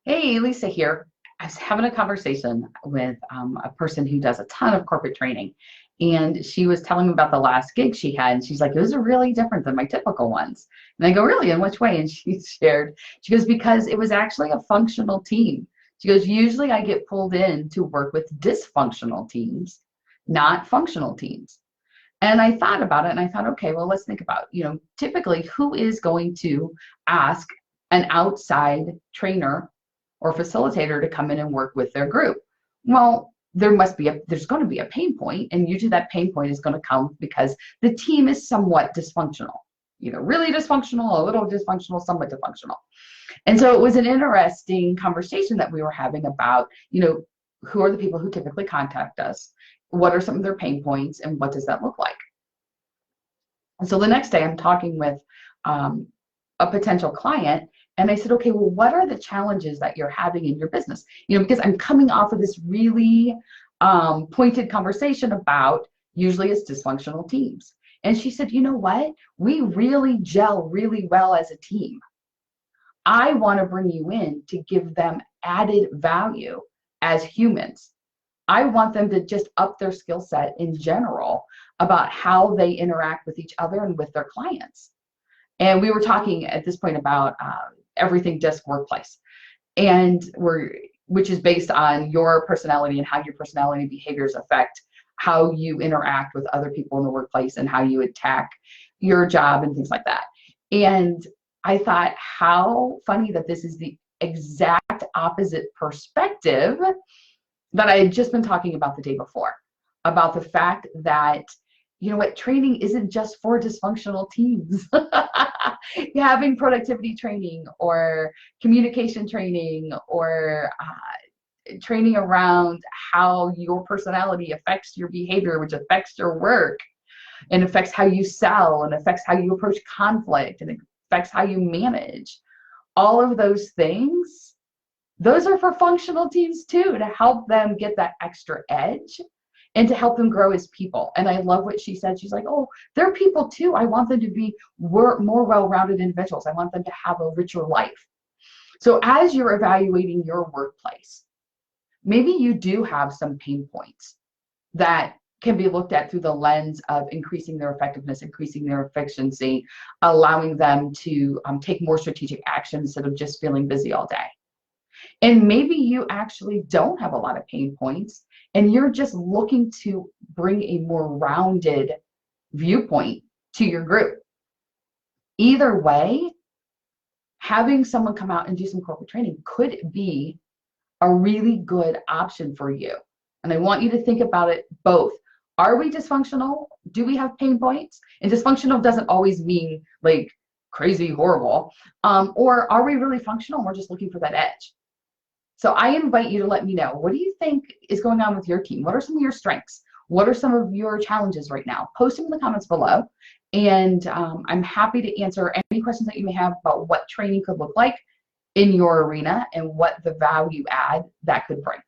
Hey, Lisa here. I was having a conversation with a person who does a ton of corporate training, and she was telling me about the last gig she had, and she's like, "Those are really different than my typical ones." And I go, "Really? In which way?" And she shared, she goes, "Because it was actually a functional team." She goes, "Usually I get pulled in to work with dysfunctional teams, not functional teams." And I thought about it, and I thought, okay, well, let's think about, typically who is going to ask an outside trainer or facilitator to come in and work with their group? Well, there's going to be a pain point, and usually that pain point is going to come because the team is somewhat dysfunctional, either really dysfunctional, a little dysfunctional, somewhat dysfunctional. And so it was an interesting conversation that we were having about, who are the people who typically contact us? What are some of their pain points, and what does that look like? And so the next day I'm talking with a potential client, and I said, okay, well, what are the challenges that you're having in your business? Because I'm coming off of this really pointed conversation about usually it's dysfunctional teams. And she said, you know what? We really gel really well as a team. I want to bring you in to give them added value as humans. I want them to just up their skill set in general about how they interact with each other and with their clients. And we were talking at this point about everything disc workplace, and which is based on your personality and how your personality behaviors affect how you interact with other people in the workplace and how you attack your job and things like that. And I thought, how funny that this is the exact opposite perspective that I had just been talking about the day before, about the fact that, training isn't just for dysfunctional teams. Having productivity training or communication training or training around how your personality affects your behavior, which affects your work and affects how you sell and affects how you approach conflict and affects how you manage. All of those things, those are for functional teams too, to help them get that extra edge and to help them grow as people. And I love what she said. She's like, oh, they're people too. I want them to be more well-rounded individuals. I want them to have a richer life. So as you're evaluating your workplace, maybe you do have some pain points that can be looked at through the lens of increasing their effectiveness, increasing their efficiency, allowing them to take more strategic action instead of just feeling busy all day. And maybe you actually don't have a lot of pain points and you're just looking to bring a more rounded viewpoint to your group. Either way, having someone come out and do some corporate training could be a really good option for you. And I want you to think about it both. Are we dysfunctional? Do we have pain points? And dysfunctional doesn't always mean like crazy horrible. Or are we really functional and we're just looking for that edge? So I invite you to let me know, what do you think is going on with your team? What are some of your strengths? What are some of your challenges right now? Post them in the comments below. And I'm happy to answer any questions that you may have about what training could look like in your arena and what the value add that could bring.